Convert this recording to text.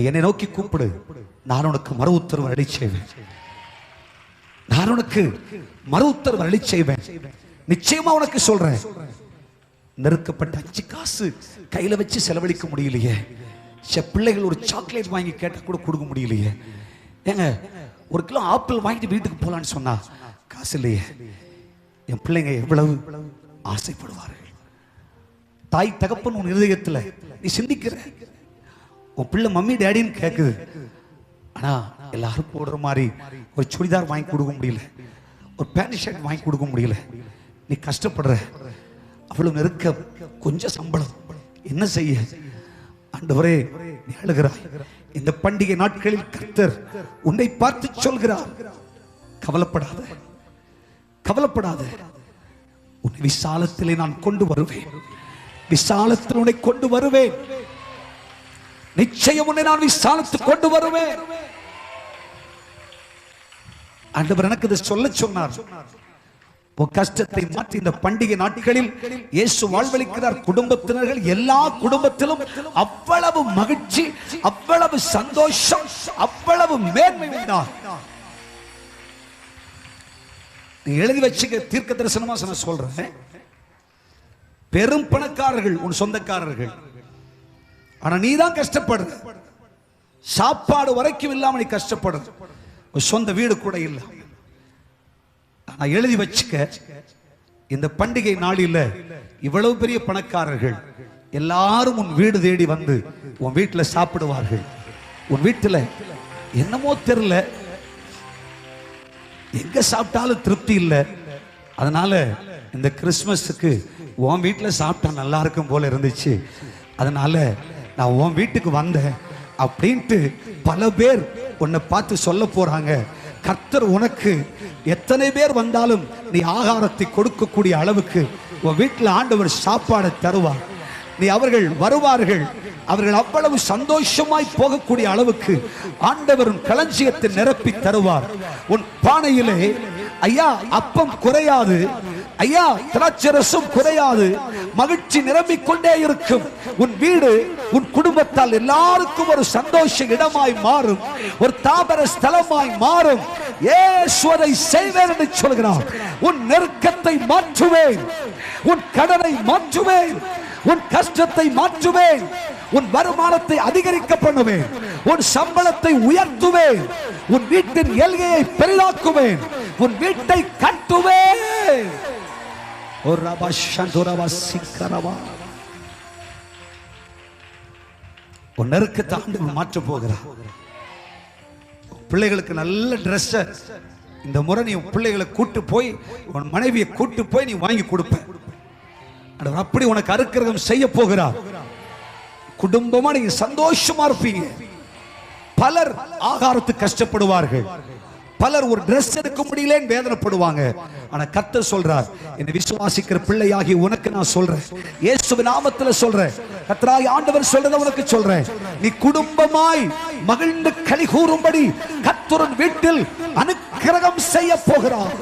நீ என்னை நோக்கி கூப்பிடு, நான் உனக்கு மறு உத்தரவு அளி செய்வேன். நான் உனக்கு மறு உத்தரவு அளி செய்வேன். நிச்சயமா உனக்கு சொல்றேன், நெருக்கப்பட்ட 5 காசு கையில வச்சு செலவழிக்க முடியலையே. பிள்ளைகள் ஒரு சாக்லேட் வாங்கி கேட்டா கூட கொடுக்க முடியலையே. ஏங்க, 1 கிலோ ஆப்பிள் வாங்கிட்டு வீட்டுக்கு போலான்னு சொன்னா காசு இல்லையே. என் பிள்ளைங்க எவ்வளவு ஆசைப்படுவார்கள். தாய் தகப்பன் உன் இருதயத்துல நீ சிந்திக்கிற, உன் பிள்ளை மம்மி டேடின்னு கேக்குது. ஆனா எல்லாரும் போடுற மாதிரி ஒரு சுடிதார் வாங்கி கொடுக்க முடியல, ஒரு பேண்ட் ஷர்ட் வாங்கி கொடுக்க முடியல. நீ கஷ்டப்படுற, அவ்வளவு நெருக்கம், கொஞ்சம் சம்பளம், என்ன செய்ய? ஆண்டவரே, நீ அழுகிறாய். இந்த பண்டிகை நாட்களில் கர்த்தர் உன்னை பார்த்து சொல்கிறார், கவலைப்படாத, கவலைப்படாத, உன்னை விசாலத்திலே நான் கொண்டு வருவேன். விசாலத்தில் உன்னை கொண்டு வருவேன். நிச்சயம் உன்னை நான் விசாலத்துக்கு கொண்டு வருவேன். ஆண்டவர் எனக்கு இதை சொல்ல சொன்னார். உன் கஷ்டத்தை மாற்றி இந்த பண்டிகை நாட்களில் இயேசு வாழ்வளிக்கிறார். குடும்பத்தினர்கள் எல்லா குடும்பத்திலும் அவ்வளவு மகிழ்ச்சி, அவ்வளவு சந்தோஷம், அவ்வளவு மேன்மை உண்டாகும். நீ எழுதி வச்சுக்க, தீர்க்க தரிசனமா சொல்றேன். பெரும் பணக்காரர்கள் உன் சொந்தக்காரர்கள், ஆனா நீ தான் கஷ்டப்படுற. சாப்பாடு வரைக்கும் இல்லாம நீ கஷ்டப்படுற, சொந்த வீடு கூட இல்லை. ஆனா எழுதி வச்சுக்க, இந்த பண்டிகை நாளில் இவ்வளவு பெரிய பணக்காரர்கள் எல்லாரும் உன் வீடு தேடி வந்து உன் வீட்டுல சாப்பிடுவார்கள். உன் வீட்டுல என்னமோ தெரியல, எங்க சாப்பிட்டாலும் திருப்தி இல்லை. அதனால இந்த கிறிஸ்துமஸுக்கு உன் வீட்டுல சாப்பிட்டா நல்லா இருக்கும் போல இருந்துச்சு, அதனால நான் உன் வீட்டுக்கு வந்தேன் அப்படின்ட்டு பல பேர் உன்னை பார்த்து சொல்ல போறாங்க. கர்த்தர் உனக்கு எத்தனை பேர் வந்தாலும் நீ ஆகாரத்தை கொடுக்கக்கூடிய அளவுக்கு உன் வீட்டில் ஆண்டவர் சாப்பாடு தருவார். நீ அவர்கள் வருவார்கள், அவர்கள் அவ்வளவு சந்தோஷமாய் போகக்கூடிய அளவுக்கு ஆண்டவர் களஞ்சியத்தை நிரப்பி தருவார். உன் பானையிலே ஐயா அப்பம் குறையாது, ஐயா திராட்சரசம் குறையாது, மகிழ்ச்சி நிரம்பிக் கொண்டே இருக்கும். உன் வீடு உன் குடும்பத்தால் எல்லாருக்கும் ஒரு சந்தோஷ இடமாய் மாறும், ஒரு தாபர ஸ்தலமாய் மாறும். இயேசுவை செய்வேன் என்று சொல்கிறார். உன் நெருக்கத்தை மாற்றுவேன், உன் கடனை மாற்றுவேன், உன் கஷ்டத்தை மாற்றுவேன், உன் வருமானத்தை அதிகரிக்க பண்ணுவேன், உன் சம்பளத்தை உயர்த்துவேன், உன் வீட்டின் எல்கையை பெரிதாக்குவேன், உன் வீட்டை கட்டுவேன். உன் நெருக்கத்தை ஆண்டவர் மாற்ற போகிறார். பிள்ளைகளுக்கு நல்ல டிரெஸ் இந்த முறை நீ பிள்ளைகளை கூட்டு போய், உன் மனைவியை கூட்டு போய் நீ வாங்கி கொடுப்ப. அப்படி உனக்கு அருக்கிரகம் செய்ய போகிறார். குடும்பமா நீங்க சந்தோஷமா இருப்பீங்க. பலர் ஆகாரத்துக்கு கஷ்டப்படுவார்கள், பலர் ஒரு டிரெஸ் எடுக்க முடியலன்னு வேதனைப்படுவாங்க. ஆனா கர்த்தர் சொல்றார், என்னை விசுவாசிக்கிற பிள்ளையாகி உனக்கு நான் சொல்றேன், இயேசுவின் நாமத்தில் சொல்றேன், கர்த்தராகிய ஆண்டவர் சொல்றதை உனக்கு சொல்றேன். நீ குடும்பமாய் மகிழ்ந்து களி கூறும்படி கர்த்தரின் வீட்டில் அனுக்கிரகம் செய்ய போகிறார்.